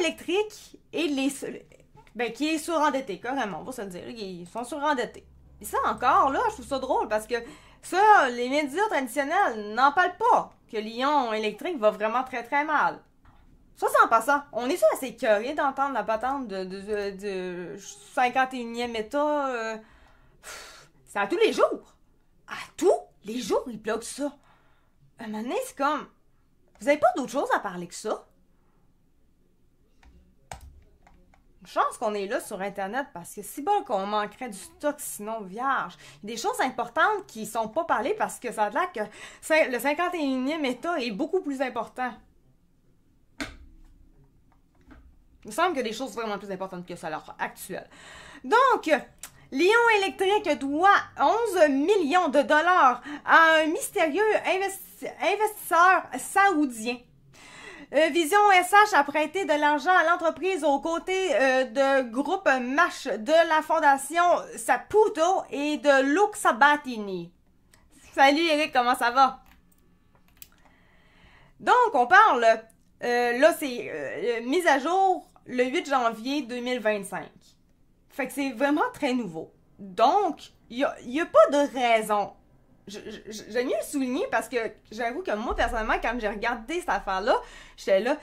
Électrique et qui est surendetté, carrément, on va se le dire. Ils sont surendettés. Et ça encore, là, je trouve ça drôle parce que ça, les médias traditionnels n'en parlent pas, que Lion Électrique va vraiment très très mal. Ça, c'est en passant. On est-tu assez écœurés d'entendre la patente de 51e État? C'est à tous les jours. À tous les jours, ils bloquent ça. À un moment donné, c'est comme... Vous avez pas d'autre chose à parler que ça? Une chance qu'on est là sur Internet parce que si bon qu'on manquerait du stock sinon vierge. Il y a des choses importantes qui sont pas parlées parce que ça a l'air que le 51e État est beaucoup plus important. Il me semble qu'il y a des choses vraiment plus importantes que ça à l'heure actuelle. Donc, Lion Électrique doit 11 millions de dollars à un mystérieux investisseur saoudien. Vision SH a prêté de l'argent à l'entreprise aux côtés de groupe MASH de la fondation Saputo et de Luke Sabatini. Salut Eric, comment ça va? Donc, on parle, là c'est mise à jour le 8 janvier 2025. Fait que c'est vraiment très nouveau. Donc, il y a pas de raison. J'aime mieux le souligner parce que j'avoue que moi, personnellement, quand j'ai regardé cette affaire-là, j'étais là,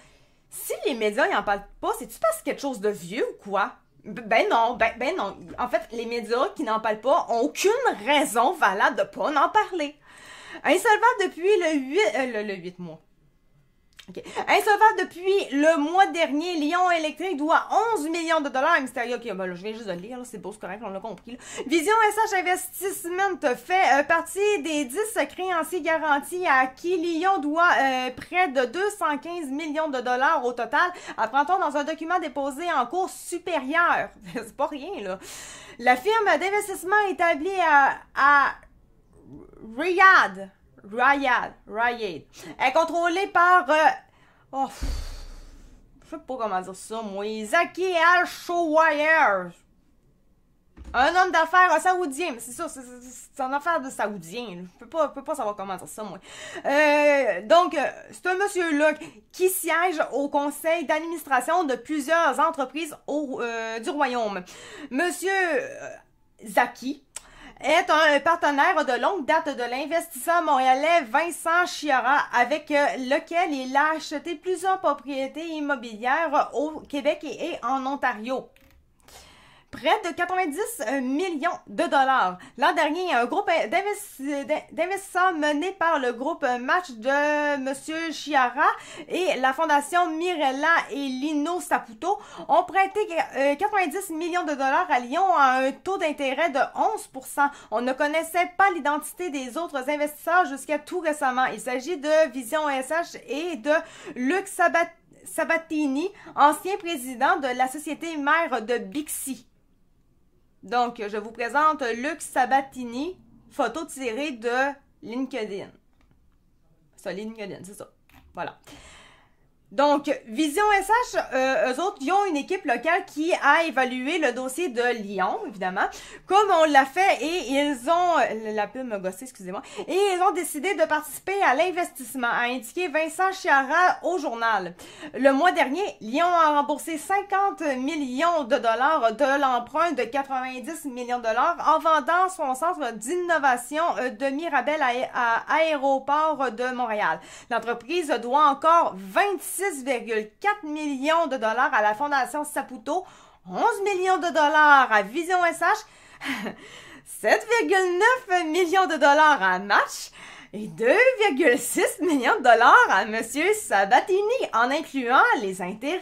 si les médias n'en parlent pas, c'est-tu parce que c'est quelque chose de vieux ou quoi? Ben non. En fait, les médias qui n'en parlent pas ont aucune raison valable de pas en parler. Insolvable depuis le 8 mois. Okay. Insolvable depuis le mois dernier, Lion Électrique doit 11 millions de dollars à Mysterio. Ok, ben là, je viens juste de le lire, c'est beau, c'est correct, on l'a compris. Là. Vision SH Investissement fait partie des 10 créanciers garantis à qui Lion doit près de 215 millions de dollars au total, apprend-on dans un document déposé en cours supérieure. C'est pas rien, là. La firme d'investissement établie à Riyadh est contrôlée par je sais pas comment dire ça, moi. Zaki Al-Showaya. Un homme d'affaires saoudien. Mais c'est ça, c'est une affaire de saoudien. Je peux pas savoir comment dire ça, moi. Donc, c'est un monsieur-là qui siège au conseil d'administration de plusieurs entreprises du royaume. Monsieur Zaki est un partenaire de longue date de l'investisseur montréalais Vincent Chiara, avec lequel il a acheté plusieurs propriétés immobilières au Québec et en Ontario. Près de 90 millions de dollars. L'an dernier, un groupe d'investisseurs mené par le groupe Match de M. Chiara et la fondation Mirella et Lino Saputo ont prêté 90 millions de dollars à Lyon à un taux d'intérêt de 11%. On ne connaissait pas l'identité des autres investisseurs jusqu'à tout récemment. Il s'agit de Vision SH et de Luc Sabatini, ancien président de la société mère de Bixi. Donc, je vous présente Luc Sabatini, photo tirée de LinkedIn. C'est LinkedIn, c'est ça. Voilà. Donc, Vision SH, eux autres, ils ont une équipe locale qui a évalué le dossier de Lyon, évidemment, comme on l'a fait, et ils ont, la pub m'a gossé, excusez-moi, et ils ont décidé de participer à l'investissement, a indiqué Vincent Chiara au journal. Le mois dernier, Lyon a remboursé 50 millions de dollars de l'emprunt de 90 millions de dollars en vendant son centre d'innovation de Mirabel à Aéroport de Montréal. L'entreprise doit encore 26,4 millions de dollars à la Fondation Saputo, 11 millions de dollars à Vision SH, 7,9 millions de dollars à Match et 2,6 millions de dollars à M. Sabatini, en incluant les intérêts.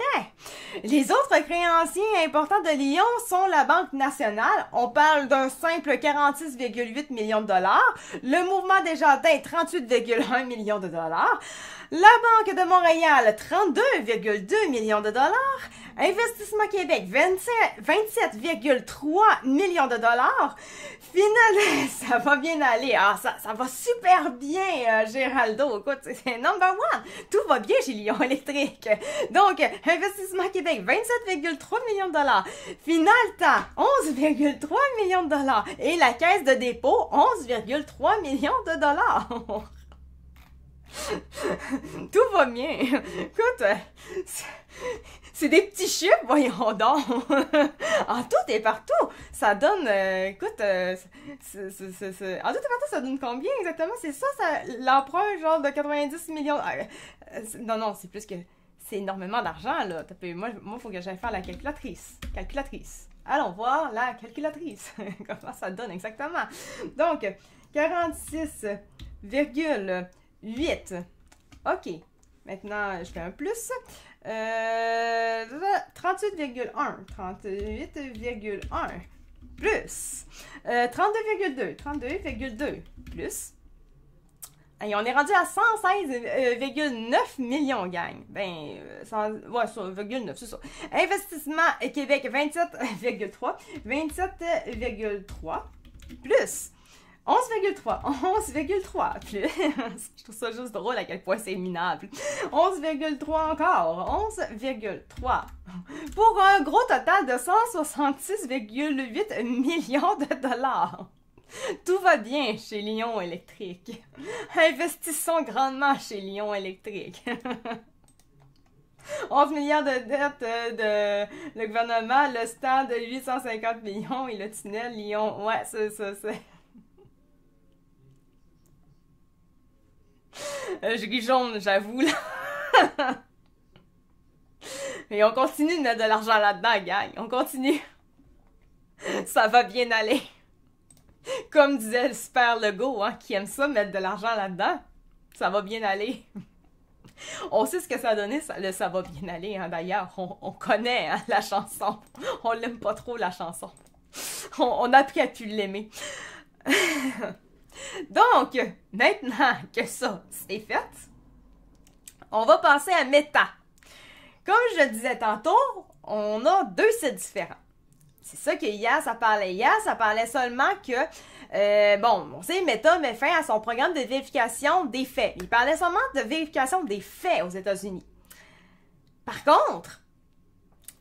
Les autres créanciers importants de Lyon sont la Banque nationale, on parle d'un simple 46,8 millions de dollars, le Mouvement Desjardins, 38,1 millions de dollars, la Banque de Montréal, 32,2 millions de dollars, Investissement Québec, 27,3 millions de dollars. Finalement, ça va bien aller. Ah, ça va super bien, Géraldo. Écoute, c'est number one. Tout va bien chez Lion Électrique. Donc, Investissement Québec, 27,3 millions de dollars. Finalta, 11,3 millions de dollars. Et la Caisse de dépôt, 11,3 millions de dollars. Tout va bien. Écoute, C'est des petits chiffres, voyons donc. En tout et partout, ça donne, écoute, en tout et partout, ça donne combien exactement? C'est ça, l'emprunt, genre de 90 millions. Non, c'est plus que, c'est énormément d'argent, là. Moi, faut que j'aille faire la calculatrice. Allons voir la calculatrice. Comment ça donne exactement? Donc, 46,8. OK. Maintenant, je fais un plus. 38,1. 38,1. Plus. 32,2. 32,2. Plus. Et on est rendu à 116,9 millions, gang. Ben, 100,9, c'est ça. Investissement Québec, 27,3. 27,3. Plus. 11,3. 11,3. Plus. Je trouve ça juste drôle à quel point c'est minable. 11,3 encore. 11,3. Pour un gros total de 166,8 millions de dollars. Tout va bien chez Lion Électrique. Investissons grandement chez Lion Électrique. 11 milliards de dettes de le gouvernement, le stade de 850 millions et le tunnel Lyon. Ouais, c'est. Je ris jaune, j'avoue, là. Et on continue de mettre de l'argent là-dedans, gang. On continue. Ça va bien aller. Comme disait le super Legault, hein, qui aime ça, mettre de l'argent là-dedans. Ça va bien aller. On sait ce que ça a donné, ça va bien aller, hein, d'ailleurs. On connaît, hein, la chanson. On l'aime pas trop, la chanson. On a appris à plus l'aimer. Donc, maintenant que ça, c'est fait, on va passer à méta. Comme je le disais tantôt, on a deux sites différents. C'est ça que hier, ça parlait. Hier, ça parlait seulement que, on sait, Meta met fin à son programme de vérification des faits. Il parlait seulement de vérification des faits aux États-Unis. Par contre,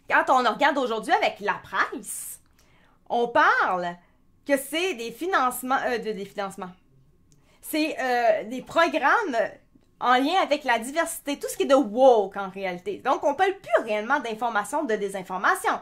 quand on regarde aujourd'hui avec la presse, on parle que c'est des financements, c'est des programmes en lien avec la diversité, tout ce qui est de woke en réalité. Donc, on ne parle plus réellement d'information, de désinformation.